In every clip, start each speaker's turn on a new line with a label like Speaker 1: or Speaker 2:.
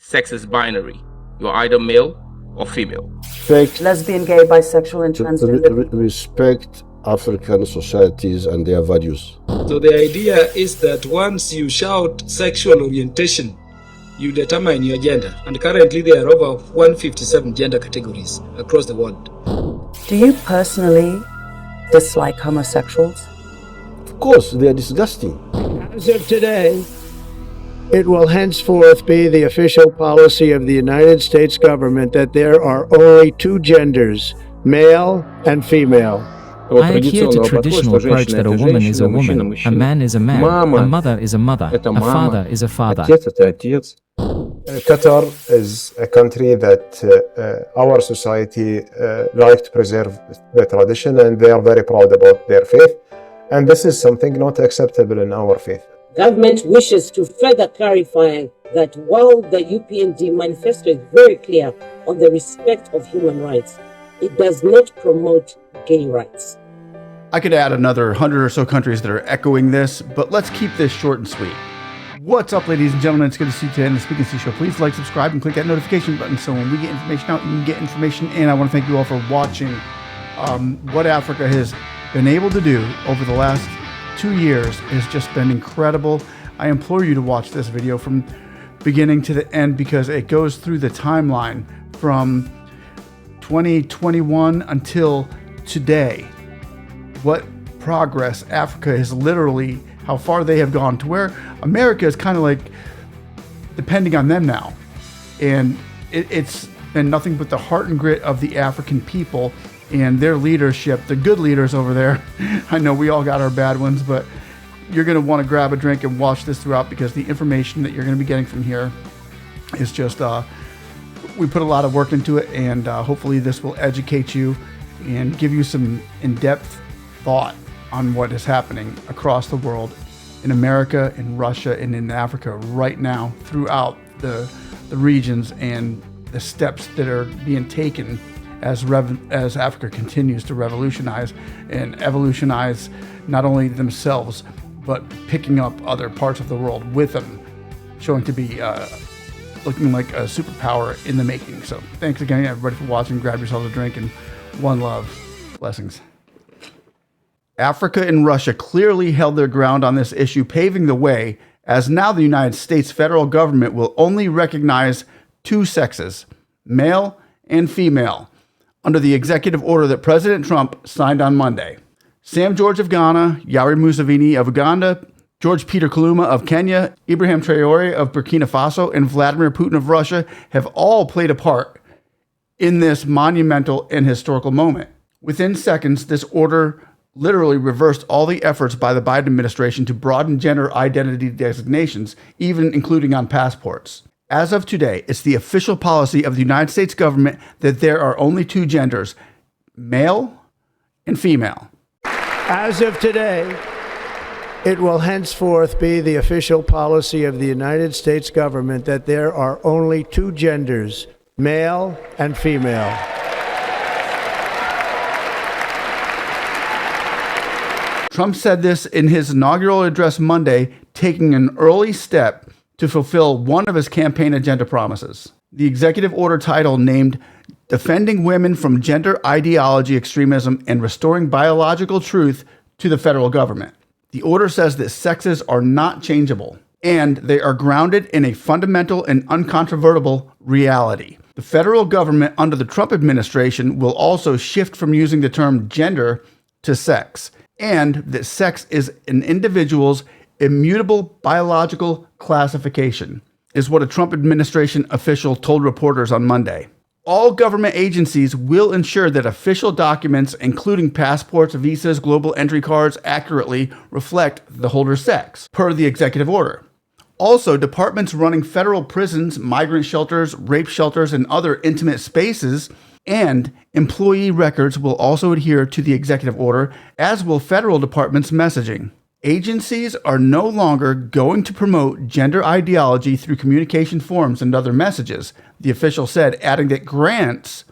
Speaker 1: sex is binary. You're either male or female.
Speaker 2: Respect,
Speaker 3: lesbian, gay, bisexual, and transgender.
Speaker 2: respect African societies and their values.
Speaker 4: So the idea is that once you shout sexual orientation, you determine your gender. And currently there are over 157 gender categories across the world.
Speaker 3: Do you personally dislike homosexuals?
Speaker 2: Of course, they are disgusting.
Speaker 5: As of today, it will henceforth be the official policy of the United States government that there are only two genders, male and female.
Speaker 6: I adhere to traditional approach that a woman is a woman, a man is a man, a mother is a mother, a father is a father.
Speaker 7: Qatar is a country that our society like to preserve the tradition, and they are very proud about their faith. And this is something not acceptable in our faith.
Speaker 8: Government wishes to further clarify that while the UPND manifesto is very clear on the respect of human rights, it does not promote gay rights.
Speaker 9: I could add another 100 or so countries that are echoing this, but let's keep this short and sweet. What's up, ladies and gentlemen? It's good to see you today on the Speak and See Show. Please like, subscribe, and click that notification button so when we get information out, you can get information in. I want to thank you all for watching what Africa has been able to do over the last 2 years has just been incredible. I implore you to watch this video from beginning to the end because it goes through the timeline from 2021 until today. What progress Africa is literally, how far they have gone to where America is kind of like depending on them now. And it's been nothing but the heart and grit of the African people and their leadership, the good leaders over there. I know we all got our bad ones, but you're going to want to grab a drink and watch this throughout because the information that you're going to be getting from here is just, we put a lot of work into it, and hopefully this will educate you and give you some in-depth thought on what is happening across the world, in America, in Russia, and in Africa right now throughout the regions and the steps that are being taken as Africa continues to revolutionize and evolutionize not only themselves, but picking up other parts of the world with them, showing to be looking like a superpower in the making. So thanks again, everybody, for watching. Grab yourselves a drink and one love. Blessings. Africa and Russia clearly held their ground on this issue, paving the way, as now the United States federal government will only recognize two sexes, male and female, under the executive order that President Trump signed on Monday. Sam George of Ghana, Yoweri Museveni of Uganda, George Peter Kaluma of Kenya, Ibrahim Traore of Burkina Faso, and Vladimir Putin of Russia have all played a part in this monumental and historical moment. Within seconds, this order literally reversed all the efforts by the Biden administration to broaden gender identity designations, even including on passports. As of today, it's the official policy of the United States government that there are only two genders, male and female.
Speaker 5: As of today, it will henceforth be the official policy of the United States government that there are only two genders, male and female.
Speaker 9: Trump said this in his inaugural address Monday, taking an early step to fulfill one of his campaign agenda promises. The executive order title named Defending Women from Gender Ideology Extremism and Restoring Biological Truth to the Federal Government. The order says that sexes are not changeable, and they are grounded in a fundamental and uncontrovertible reality. The federal government under the Trump administration will also shift from using the term gender to sex, and that sex is an individual's immutable biological classification, is what a Trump administration official told reporters on Monday. All government agencies will ensure that official documents, including passports, visas, global entry cards, accurately reflect the holder's sex, per the executive order. Also, departments running federal prisons, migrant shelters, rape shelters, and other intimate spaces, and employee records will also adhere to the executive order, as will federal departments' messaging. Agencies are no longer going to promote gender ideology through communication forms and other messages, the official said, adding that grants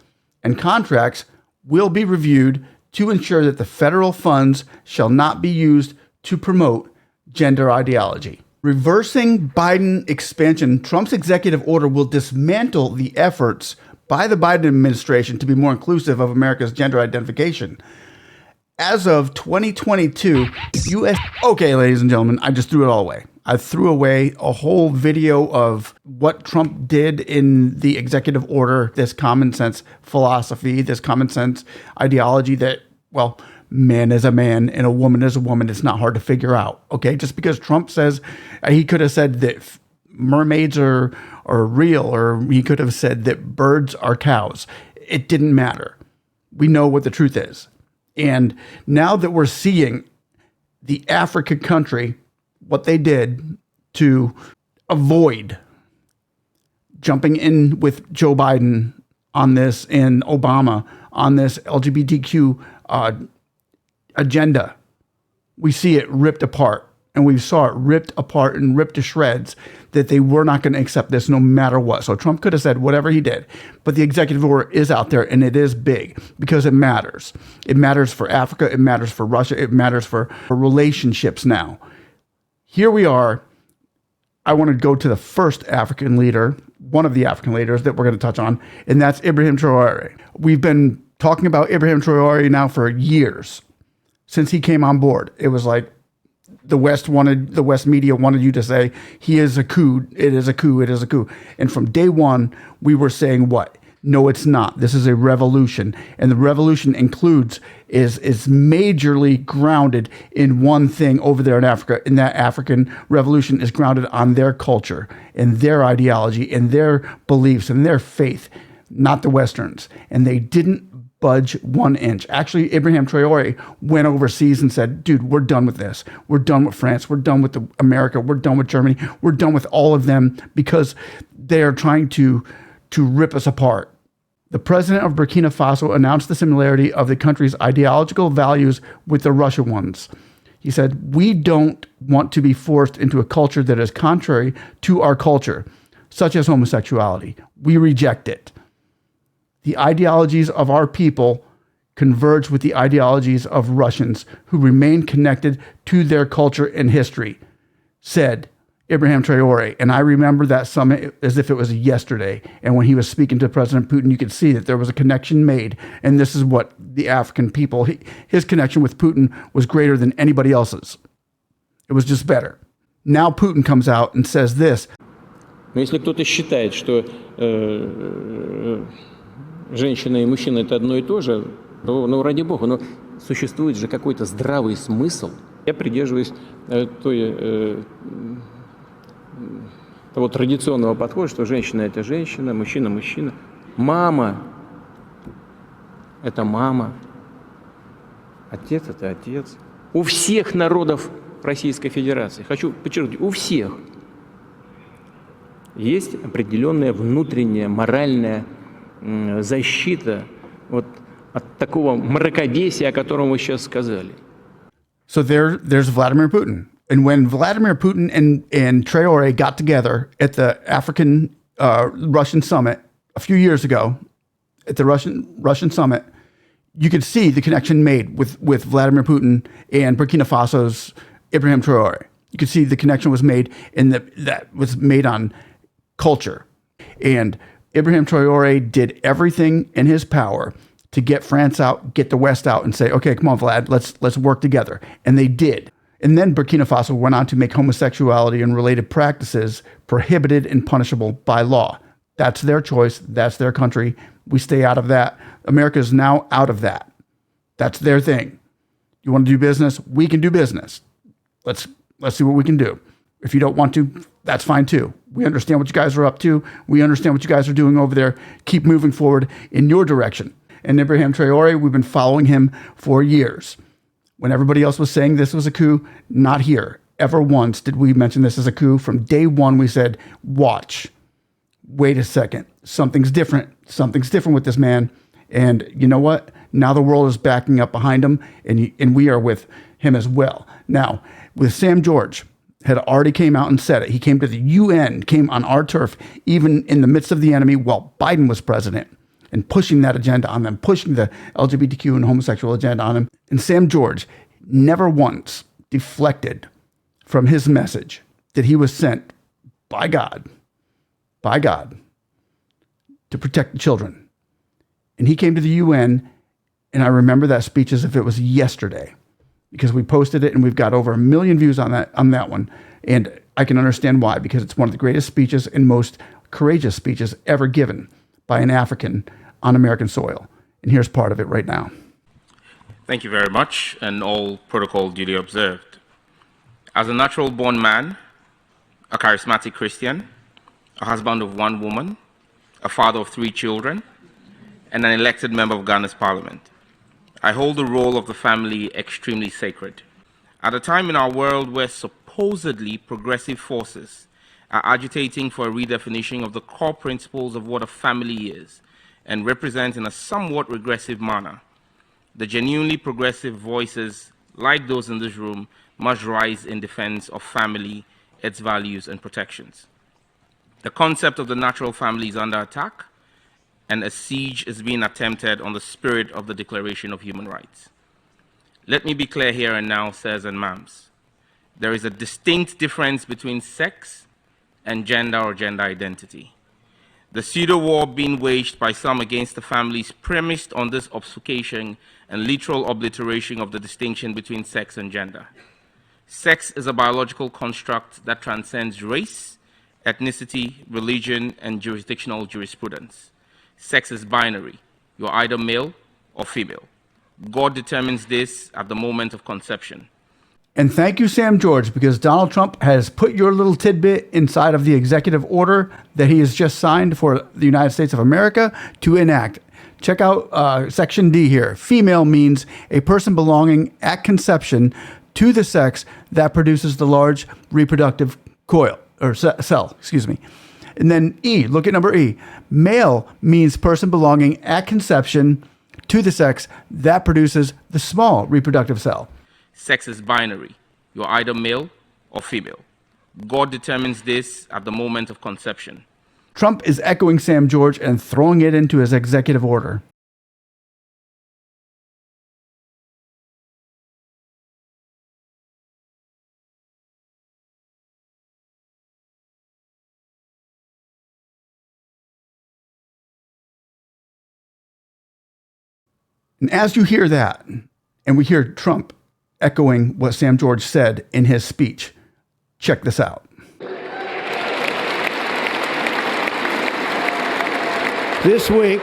Speaker 9: and contracts will be reviewed to ensure that the federal funds shall not be used to promote gender ideology. Reversing Biden expansion, Trump's executive order will dismantle the efforts by the Biden administration to be more inclusive of America's gender identification. As of 2022, U.S. Okay, ladies and gentlemen, I just threw it all away. I threw away a whole video of what Trump did in the executive order, this common sense philosophy, this common sense ideology that, well, man is a man and a woman is a woman. It's not hard to figure out. Okay, just because Trump says, he could have said that mermaids are real, or he could have said that birds are cows. It didn't matter. We know what the truth is. And now that we're seeing the African country, what they did to avoid jumping in with Joe Biden on this and Obama on this LGBTQ agenda, we see it ripped apart. And we saw it ripped apart and ripped to shreds, that they were not going to accept this no matter what. So Trump could have said whatever he did, but the executive order is out there, and it is big because it matters. It matters for Africa. It matters for Russia. It matters for relationships now. Here we are. I want to go to the first African leader, one of the African leaders that we're going to touch on, and that's Ibrahim Traore. We've been talking about Ibrahim Traore now for years. Since he came on board, it was like, the West media wanted you to say, he is a coup, it is a coup, it is a coup. And from day one, we were saying what? No, it's not. This is a revolution. And the revolution is majorly grounded in one thing over there in Africa. And that African revolution is grounded on their culture and their ideology and their beliefs and their faith, not the Westerns. And they didn't budge 1 inch. Actually, Ibrahim Traore went overseas and said, dude, we're done with this. We're done with France. We're done with America. We're done with Germany. We're done with all of them because they are trying to rip us apart. The president of Burkina Faso announced the similarity of the country's ideological values with the Russian ones. He said, we don't want to be forced into a culture that is contrary to our culture, such as homosexuality. We reject it. The ideologies of our people converge with the ideologies of Russians who remain connected to their culture and history, said Ibrahim Traore. And I remember that summit as if it was yesterday. And when he was speaking to President Putin, you could see that there was a connection made. And this is what the African people, his connection with Putin was greater than anybody else's. It was just better. Now Putin comes out and says this.
Speaker 10: Но если кто-то считает, что женщина и мужчина это одно и то же, ну ради бога, но существует же какой-то здравый смысл. Я придерживаюсь того традиционного подхода, что женщина это женщина, мужчина мужчина. Мама это мама, отец это отец. У всех народов Российской Федерации, хочу подчеркнуть, у всех есть определенная внутренняя моральная защита вот от такого мракобесия, о котором вы сейчас сказали.
Speaker 9: So there's Vladimir Putin. And when Vladimir Putin and Traore got together at the African Russian summit a few years ago, at the Russian summit, you could see the connection made with Vladimir Putin and Burkina Faso's Ibrahim Traore. You could see the connection was made, and that was made on culture. And Ibrahim Traore did everything in his power to get France out, get the West out, and say, okay, come on, Vlad, let's work together. And they did. And then Burkina Faso went on to make homosexuality and related practices prohibited and punishable by law. That's their choice. That's their country. We stay out of that. America is now out of that. That's their thing. You want to do business? We can do business. Let's see what we can do. If you don't want to, that's fine too. We understand what you guys are up to. We understand what you guys are doing over there. Keep moving forward in your direction. And Ibrahim Traore, we've been following him for years. When everybody else was saying this was a coup, not here. Ever once did we mention this as a coup. From day one, we said, watch. Wait a second. Something's different. Something's different with this man. And you know what? Now the world is backing up behind him, and we are with him as well. Now, with Sam George, had already came out and said it. He came to the UN, came on our turf, even in the midst of the enemy while Biden was president, and pushing that agenda on them, pushing the LGBTQ and homosexual agenda on them. And Sam George never once deflected from his message. that he was sent by God, to protect the children. And he came to the UN, and I remember that speech as if it was yesterday, because we posted it and we've got over 1 million views on that one. And I can understand why, because it's one of the greatest speeches and most courageous speeches ever given by an African on American soil. And here's part of it right now.
Speaker 1: Thank you very much, and all protocol duly observed. As a natural-born man, a charismatic Christian, a husband of 1 woman, a father of 3 children, and an elected member of Ghana's parliament, I hold the role of the family extremely sacred. At a time in our world where supposedly progressive forces are agitating for a redefinition of the core principles of what a family is and represent in a somewhat regressive manner, the genuinely progressive voices, like those in this room, must rise in defense of family, its values and protections. The concept of the natural family is under attack, and a siege is being attempted on the spirit of the Declaration of Human Rights. Let me be clear here and now, sirs and ma'ams. There is a distinct difference between sex and gender or gender identity. The pseudo-war being waged by some against the families premised on this obfuscation and literal obliteration of the distinction between sex and gender. Sex is a biological construct that transcends race, ethnicity, religion, and jurisdictional jurisprudence. Sex is binary. You're either male or female. God determines this at the moment of conception.
Speaker 9: And thank you, Sam George, because Donald Trump has put your little tidbit inside of the executive order that he has just signed for the United States of America to enact. Check out Section D here. Female means a person belonging at conception to the sex that produces the large reproductive cell. And then E, look at number E. Male means person belonging at conception to the sex that produces the small reproductive cell.
Speaker 1: Sex is binary. You're either male or female. God determines this at the moment of conception.
Speaker 9: Trump is echoing Sam George and throwing it into his executive order. And as you hear that, and we hear Trump echoing what Sam George said in his speech, check this out.
Speaker 5: This week,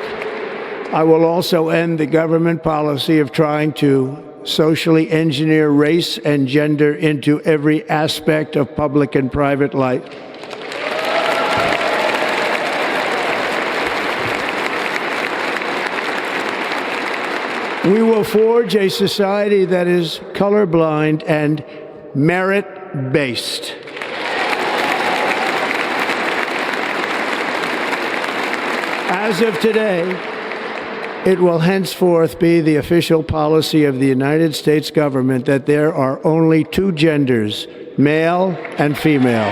Speaker 5: I will also end the government policy of trying to socially engineer race and gender into every aspect of public and private life. We will forge a society that is colorblind and merit-based. As of today, it will henceforth be the official policy of the United States government that there are only 2 genders, male and female.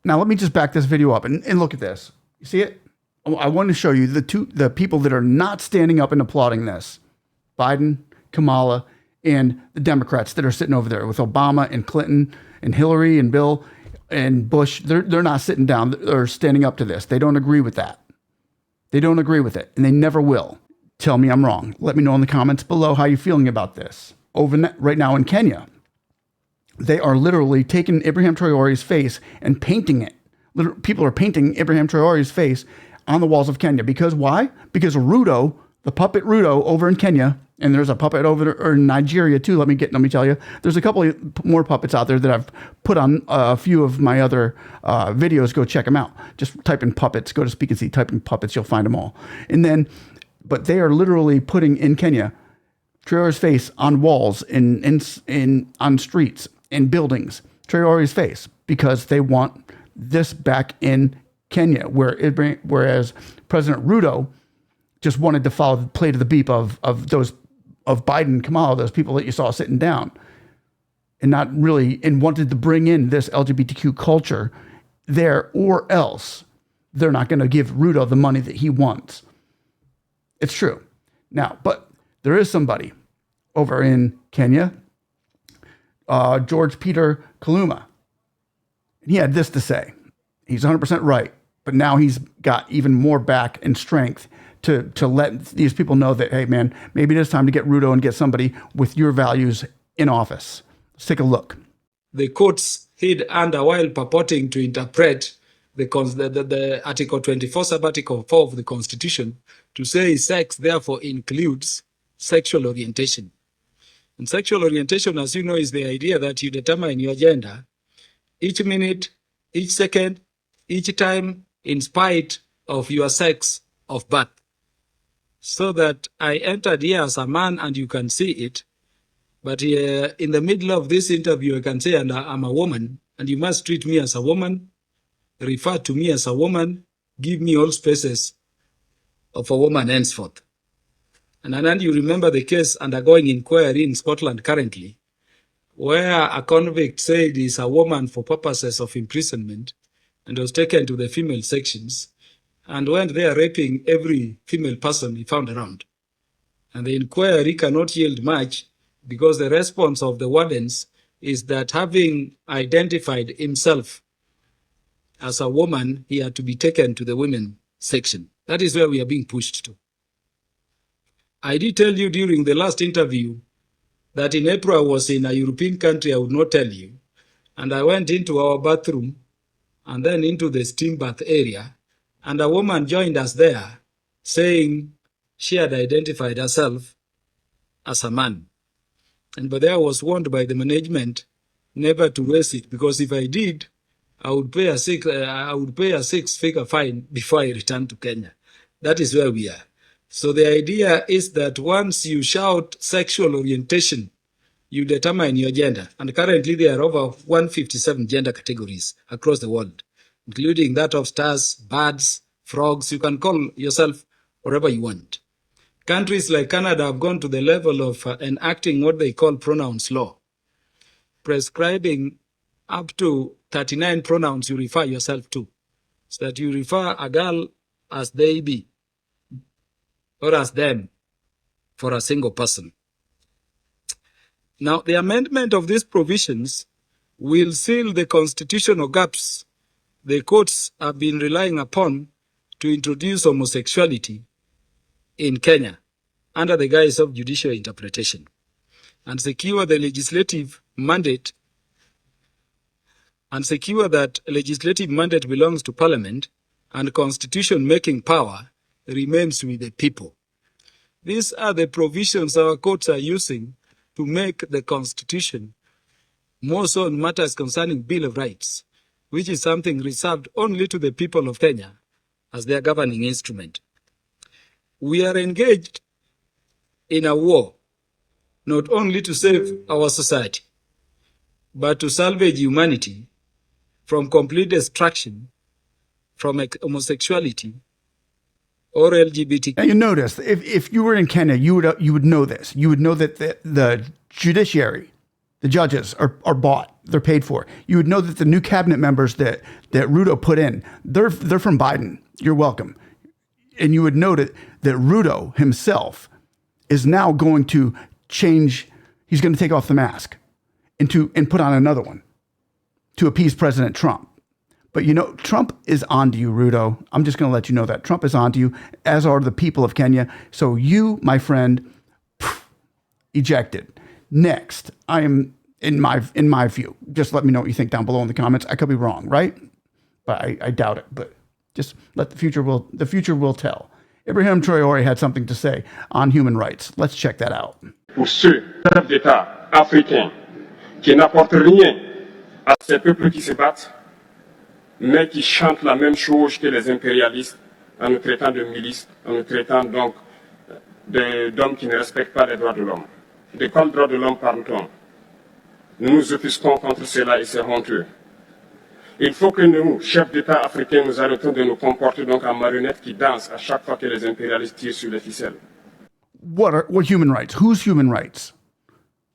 Speaker 9: Now, let me just back this video up and look at this. You see it? I want to show you the people that are not standing up and applauding this. Biden, Kamala, and the Democrats that are sitting over there with Obama and Clinton and Hillary and Bill and Bush. They're not sitting down or standing up to this. They don't agree with that. They don't agree with it, and they never will. Tell me I'm wrong. Let me know in the comments below how you're feeling about this. Right now in Kenya, they are literally taking Ibrahim Traore's face and painting it. People are painting Ibrahim Traore's face on the walls of Kenya. Because why? Because Ruto, the puppet Ruto over in Kenya, and there's a puppet over there in Nigeria too. Let me tell you, there's a couple of more puppets out there that I've put on a few of my other videos. Go check them out. Just type in puppets. Go to speaknsee. Type in puppets. You'll find them all. But they are literally putting in Kenya Traore's face on walls, on streets, in buildings. Traore's face, because they want this back in Kenya, whereas President Ruto just wanted to play to the beep of Biden, Kamala, those people that you saw sitting down, and wanted to bring in this LGBTQ culture there, or else they're not going to give Ruto the money that he wants. It's true. Now, but there is somebody over in Kenya, George Peter Kaluma. And he had this to say. He's 100% right, but now he's got even more back and strength to let these people know that, hey, man, maybe it is time to get Ruto and get somebody with your values in office. Let's take a look.
Speaker 4: The courts hid under while purporting to interpret the Article 24, sub-Article 4 of the Constitution to say sex therefore includes sexual orientation. And sexual orientation, as you know, is the idea that you determine your gender each minute, each second, each time, in spite of your sex of birth. So that I entered here as a man and you can see it, but in the middle of this interview, I can say, and I'm a woman, and you must treat me as a woman, refer to me as a woman, give me all spaces of a woman henceforth. And then you remember the case undergoing inquiry in Scotland currently, where a convict said he's a woman for purposes of imprisonment and was taken to the female sections and went there raping every female person he found around. And the inquiry cannot yield much because the response of the wardens is that having identified himself as a woman, he had to be taken to the women section. That is where we are being pushed to. I did tell you during the last interview that in April I was in a European country I would not tell you. And I went into our bathroom and then into the steam bath area. And a woman joined us there saying she had identified herself as a man. But there I was warned by the management never to raise it, because if I did, I would pay a six-figure fine before I return to Kenya. That is where we are. So the idea is that once you shout sexual orientation, you determine your gender. And currently there are over 157 gender categories across the world, including that of stars, birds, frogs. You can call yourself whatever you want. Countries like Canada have gone to the level of enacting what they call pronouns law, prescribing up to 39 pronouns you refer yourself to, so that you refer a girl as they be or as them for a single person. Now, the amendment of these provisions will seal the constitutional gaps the courts have been relying upon to introduce homosexuality in Kenya under the guise of judicial interpretation, and secure the legislative mandate, and secure that legislative mandate belongs to Parliament and constitution-making power remains with the people. These are the provisions our courts are using to make the Constitution more so on matters concerning Bill of Rights, which is something reserved only to the people of Kenya as their governing instrument. We are engaged in a war, not only to save our society, but to salvage humanity from complete destruction from homosexuality or LGBT.
Speaker 9: Now you notice, if you were in Kenya, you would know this. You would know that the judiciary, the judges are bought, they're paid for. You would know that the new cabinet members that Ruto put in, they're from Biden. You're welcome. And you would note that Ruto himself is now going to change. He's going to take off the mask and put on another one to appease President Trump. But you know, Trump is onto you, Ruto. I'm just going to let you know that Trump is onto you, as are the people of Kenya. So you, my friend, ejected. Next, I am in my view. Just let me know what you think down below in the comments. I could be wrong, right? But I doubt it. But just let the future will tell. Ibrahim Traoré had something to say on human rights. Let's check that out.
Speaker 11: Pour ceux d'États africains qui n'apportent rien à ces peuples qui se battent, mais qui chantent la même chose que les impérialistes en nous traitant de milices, en nous traitant donc d'hommes qui ne respectent pas les droits de l'homme. De quels droits de l'homme parle-t-on? Nous nous offusquons contre cela et c'est honteux. Il faut que nous, chefs d'État africains, nous arrêtons de nous comporter donc en marionnettes qui dansent à chaque fois que les impérialistes tirent sur les ficelles.
Speaker 9: What human rights? Whose human rights?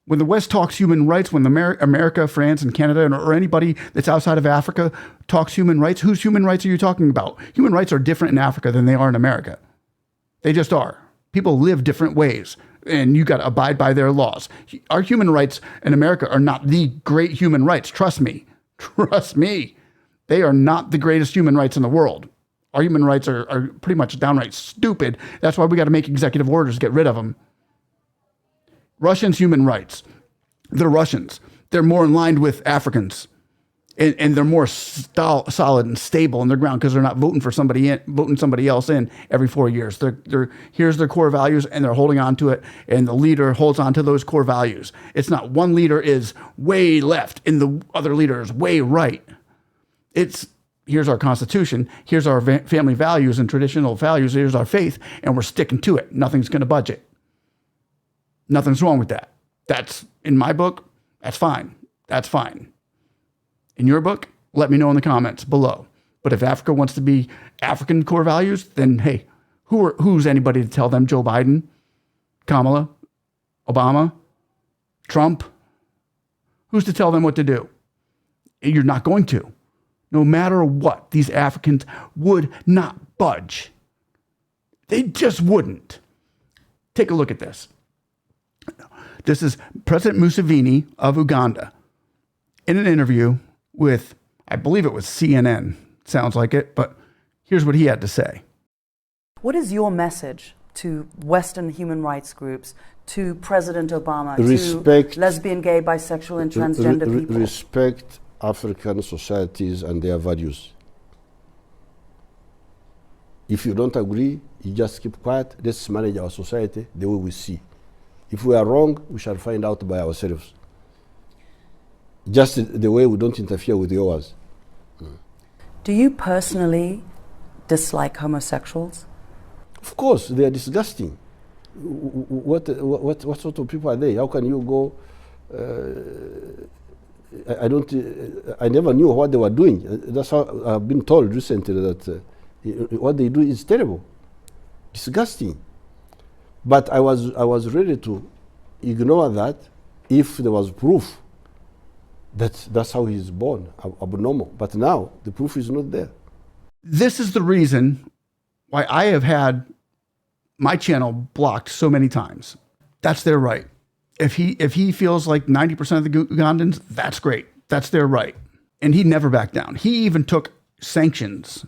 Speaker 9: When the West talks human rights, when America, France, and Canada, or anybody that's outside of Africa talks human rights, whose human rights are you talking about? Human rights are different in Africa than they are in America. They just are. People live different ways, and you got to abide by their laws. Our human rights in America are not the great human rights. Trust me. Trust me. They are not the greatest human rights in the world. Our human rights are pretty much downright stupid. That's why we got to make executive orders to get rid of them. Russians' human rights. They're Russians. They're more in line with Africans. And they're more solid and stable in their ground because they're not voting somebody else in every 4 years. Here's their core values, and they're holding on to it, and the leader holds on to those core values. It's not one leader is way left and the other leader is way right. It's here's our Constitution, here's our family values and traditional values, here's our faith, and we're sticking to it. Nothing's going to budge it. Nothing's wrong with that. That's, in my book, that's fine. That's fine. In your book, let me know in the comments below. But if Africa wants to be African core values, then hey, who's anybody to tell them? Joe Biden, Kamala, Obama, Trump? Who's to tell them what to do? You're not going to. No matter what, these Africans would not budge. They just wouldn't. Take a look at this. This is President Museveni of Uganda in an interview with, I believe it was CNN. Sounds like it, but here's what he had to say.
Speaker 3: What is your message to Western human rights groups, to President Obama,
Speaker 2: Respect,
Speaker 3: to lesbian, gay, bisexual, and transgender people?
Speaker 2: Respect African societies and their values. If you don't agree, you just keep quiet. Let's manage our society the way we see. If we are wrong, we shall find out by ourselves. Just the way we don't interfere with yours.
Speaker 3: Do you personally dislike homosexuals?
Speaker 2: Of course, they are disgusting. What sort of people are they? How can you go? I never knew what they were doing. That's how I've been told recently that what they do is terrible, disgusting. But I was ready to ignore that if there was proof that that's how he's born, abnormal. But now the proof is not there.
Speaker 9: This is the reason why I have had my channel blocked so many times. That's their right. If he feels like 90% of the Ugandans, that's great. That's their right. And he never backed down. He even took sanctions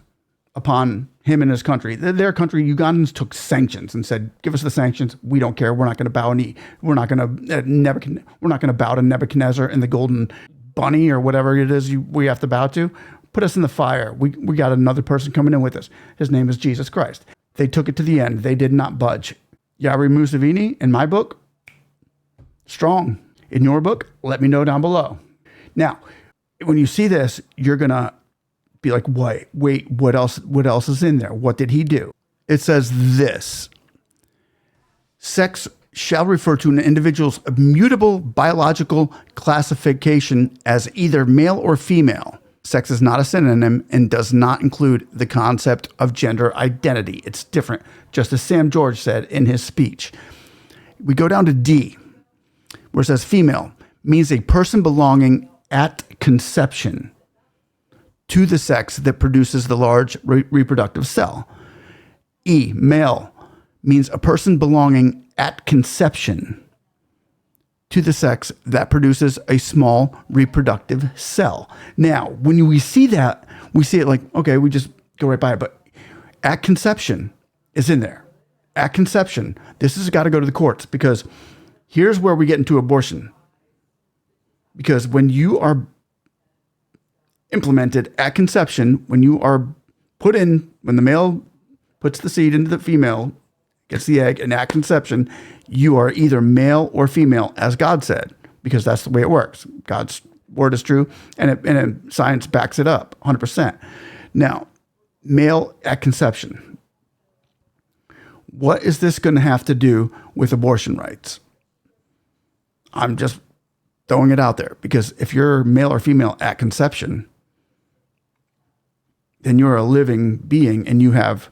Speaker 9: upon him and his country. Their country, Ugandans, took sanctions and said, "Give us the sanctions. We don't care. We're not going to bow knee. We're not going to bow to Nebuchadnezzar and the golden bunny or whatever it is we have to bow to. Put us in the fire. We got another person coming in with us. His name is Jesus Christ." They took it to the end. They did not budge. Yoweri Museveni, in my book, strong. In your book, let me know down below. Now, when you see this, you're going to be like, wait, what else is in there? What did he do? It says this: sex shall refer to an individual's immutable biological classification as either male or female. Sex is not a synonym and does not include the concept of gender identity. It's different, just as Sam George said in his speech. We go down to D, where it says female means a person belonging at conception to the sex that produces the large reproductive cell. E, male, means a person belonging at conception to the sex that produces a small reproductive cell. Now, when we see that, we see it like, okay, we just go right by it, but at conception is in there. At conception, this has got to go to the courts, because here's where we get into abortion. Because when you are implemented at conception, when you are put in, when the male puts the seed into the female, gets the egg, and at conception, you are either male or female, as God said, because that's the way it works. God's word is true, and science backs it up 100%. Now, male at conception. What is this going to have to do with abortion rights? I'm just throwing it out there, because if you're male or female at conception, then you're a living being and you have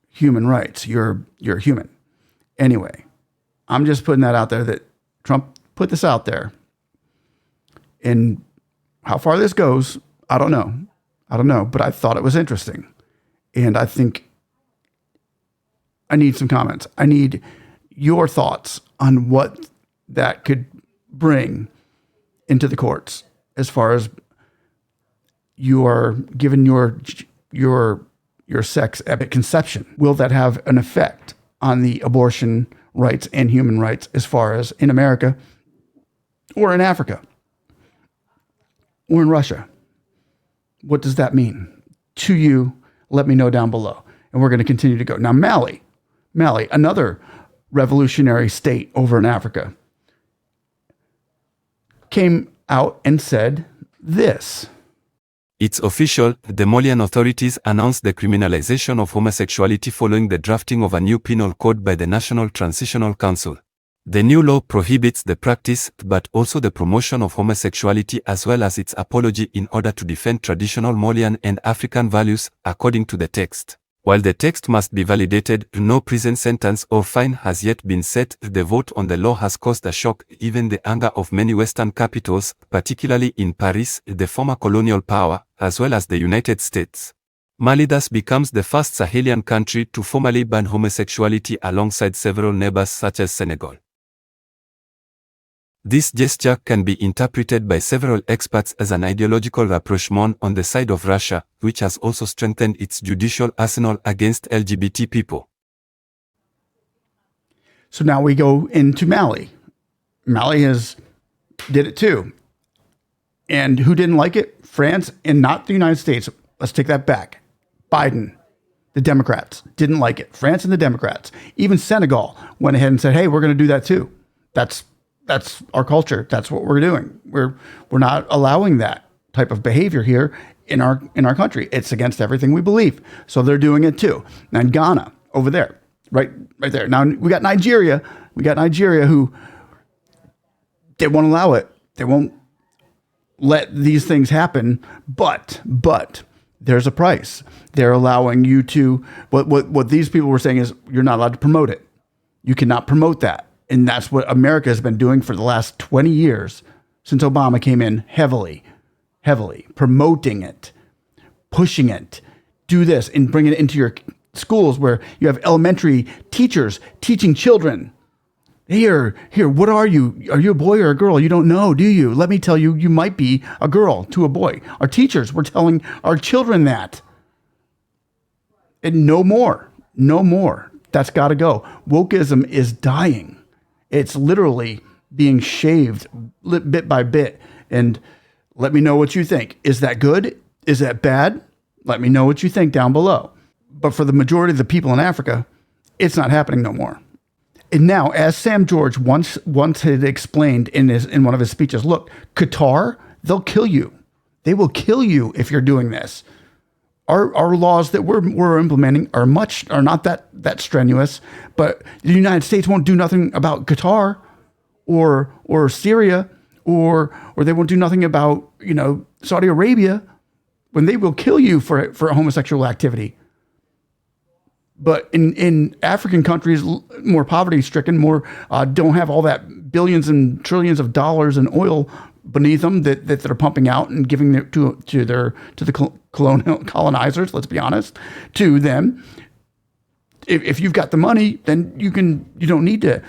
Speaker 9: human rights. You're human. Anyway, I'm just putting that out there that Trump put this out there. And how far this goes, I don't know. But I thought it was interesting. And I think I need some comments. I need your thoughts on what that could bring into the courts as far as you are given your sex at conception. Will that have an effect on the abortion rights and human rights as far as in America or in Africa or in Russia? What does that mean to you? Let me know down below. And we're going to continue to go. Now, Mali, another revolutionary state over in Africa, came out and said this.
Speaker 12: It's official, the Malian authorities announced the criminalization of homosexuality following the drafting of a new penal code by the National Transitional Council. The new law prohibits the practice, but also the promotion of homosexuality as well as its apology in order to defend traditional Malian and African values, according to the text. While the text must be validated, no prison sentence or fine has yet been set. The vote on the law has caused a shock, even the anger of many Western capitals, particularly in Paris, the former colonial power, as well as the United States. Mali thus becomes the first Sahelian country to formally ban homosexuality alongside several neighbors such as Senegal. This gesture can be interpreted by several experts as an ideological rapprochement on the side of Russia, which has also strengthened its judicial arsenal against LGBT people.
Speaker 9: So now we go into Mali. Mali did it too. And who didn't like it? France and not the United States. Let's take that back. Biden, the Democrats, didn't like it. France and the Democrats. Even Senegal went ahead and said, hey, we're going to do that too. That's our culture. That's what we're doing. We're not allowing that type of behavior here in our country. It's against everything we believe. So they're doing it too. Now Ghana over there, right there. Now we got Nigeria. Who they won't allow it. They won't let these things happen. But there's a price. They're allowing you to. What these people were saying is you're not allowed to promote it. You cannot promote that. And that's what America has been doing for the last 20 years since Obama came in, heavily promoting it, pushing it, do this and bring it into your schools where you have elementary teachers teaching children. Here, what are you? Are you a boy or a girl? You don't know, do you? Let me tell you, you might be a girl to a boy. Our teachers were telling our children that. And no more. That's got to go. Wokeism is dying. It's literally being shaved bit by bit. And let me know what you think. Is that good? Is that bad? Let me know what you think down below. But for the majority of the people in Africa, it's not happening no more. And now, as Sam George once had explained in one of his speeches, look, Qatar, they'll kill you. They will kill you if you're doing this. Our laws that we're implementing are not that strenuous, but the United States won't do nothing about Qatar or Syria or they won't do nothing about Saudi Arabia when they will kill you for homosexual activity. But in African countries, more poverty-stricken, more don't have all that billions and trillions of dollars in oil beneath them that they're pumping out and giving it to the colonizers. Let's be honest, to them. If you've got the money, then you don't need to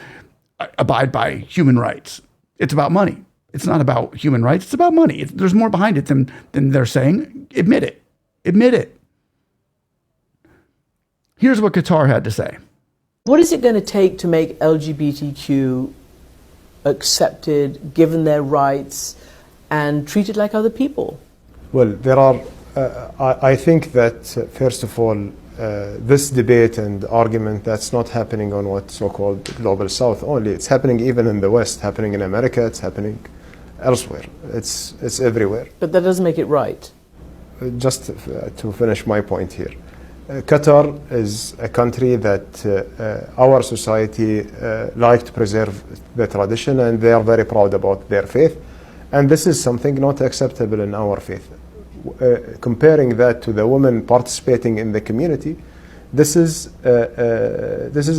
Speaker 9: abide by human rights. It's about money. It's not about human rights. It's about money. There's more behind it than they're saying. Admit it. Here's what Qatar had to say.
Speaker 13: What is it going to take to make LGBTQ accepted, given their rights, and treated like other people?
Speaker 7: Well, there are, I think that, first of all, this debate and argument, that's not happening on what so-called Global South only. It's happening even in the West, happening in America, it's happening elsewhere. It's everywhere.
Speaker 13: But that doesn't make it right.
Speaker 7: Just to finish my point here. Qatar is a country that our society like to preserve the tradition, and they are very proud about their faith. And this is something not acceptable in our faith. Comparing that to the women participating in the community, this is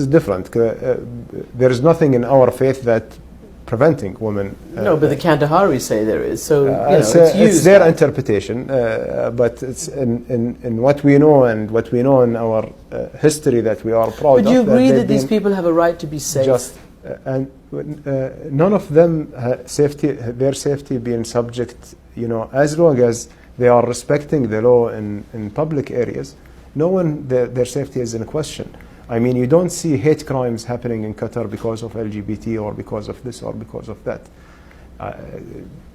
Speaker 7: different. There is nothing in our faith that preventing women.
Speaker 13: No, but the Kandaharis say there is. So it's used.
Speaker 7: It's their interpretation, but it's in what we know and what we know in our history that we are proud of.
Speaker 13: But do you agree that these people have a right to be safe?
Speaker 7: And none of them their safety being subject, as long as they are respecting the law in public areas, no one their safety is in question. I mean, you don't see hate crimes happening in Qatar because of LGBT or because of this or because of that.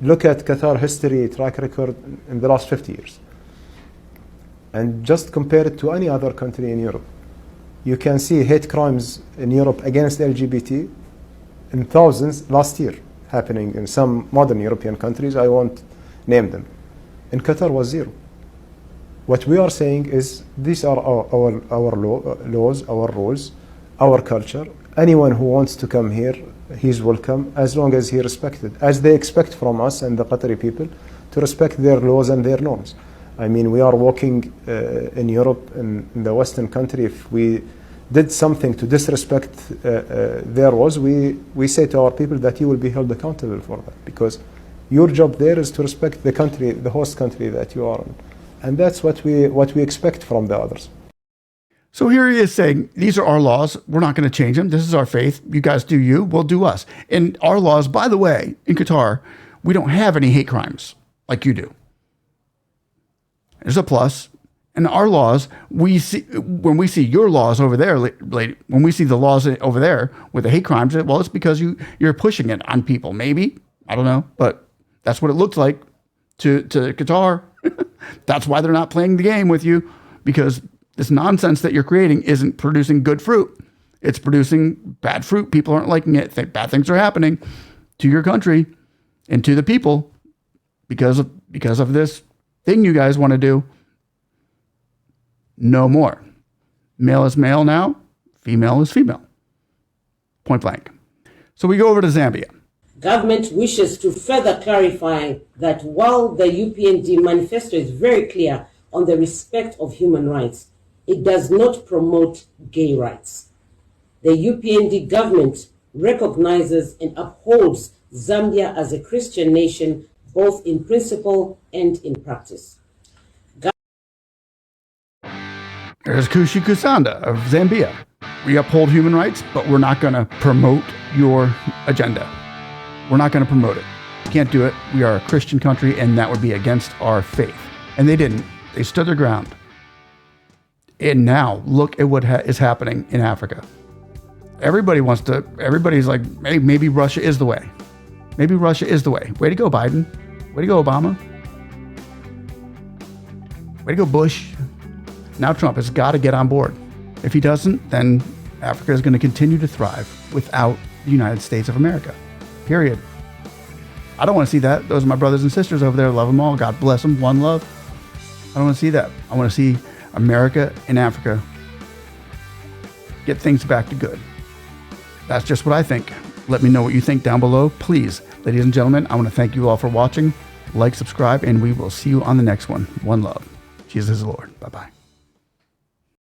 Speaker 7: Look at Qatar history track record in the last 50 years and just compare it to any other country in Europe. You can see hate crimes in Europe against LGBT in thousands last year happening in some modern European countries. I won't name them. In Qatar was zero. What we are saying is these are our laws, our rules, our culture. Anyone who wants to come here, he's welcome as long as he respected, as they expect from us and the Qatari people to respect their laws and their norms. I mean, we are walking in Europe, in the Western country. If we did something to disrespect their laws, we say to our people that you will be held accountable for that, because your job there is to respect the country, the host country that you are in. And that's what we expect from the others.
Speaker 9: So here he is saying, these are our laws. We're not going to change them. This is our faith. You guys do you, we'll do us. And our laws, by the way, in Qatar, we don't have any hate crimes like you do. There's a plus. And our laws, when we see your laws over there, when we see the laws over there with the hate crimes, well, it's because you're pushing it on people. Maybe, I don't know, but that's what it looks like to Qatar. That's why they're not playing the game with you, because this nonsense that you're creating isn't producing good fruit. It's producing bad fruit. People aren't liking it. Bad things are happening to your country and to the people because of this thing you guys want to do. No more. Male is male now. Female is female. Point blank. So we go over to Zambia.
Speaker 8: Government wishes to further clarify that while the UPND manifesto is very clear on the respect of human rights, it does not promote gay rights. The UPND government recognizes and upholds Zambia as a Christian nation, both in principle and in practice.
Speaker 9: There's Kushi Kusanda of Zambia. We uphold human rights, but we're not going to promote your agenda. We're not going to promote it. Can't do it. We are a Christian country, and that would be against our faith. And they didn't. They stood their ground. And now, look at what is happening in Africa. Everybody's like, hey, maybe Russia is the way. Maybe Russia is the way. Way to go, Biden. Way to go, Obama. Way to go, Bush. Now Trump has got to get on board. If he doesn't, then Africa is going to continue to thrive without the United States of America. Period. I don't want to see that. Those are my brothers and sisters over there. Love them all. God bless them. One love. I don't want to see that. I want to see America and Africa get things back to good. That's just what I think. Let me know what you think down below. Please, ladies and gentlemen, I want to thank you all for watching. Like, subscribe, and we will see you on the next one. One love. Jesus is Lord. Bye-bye.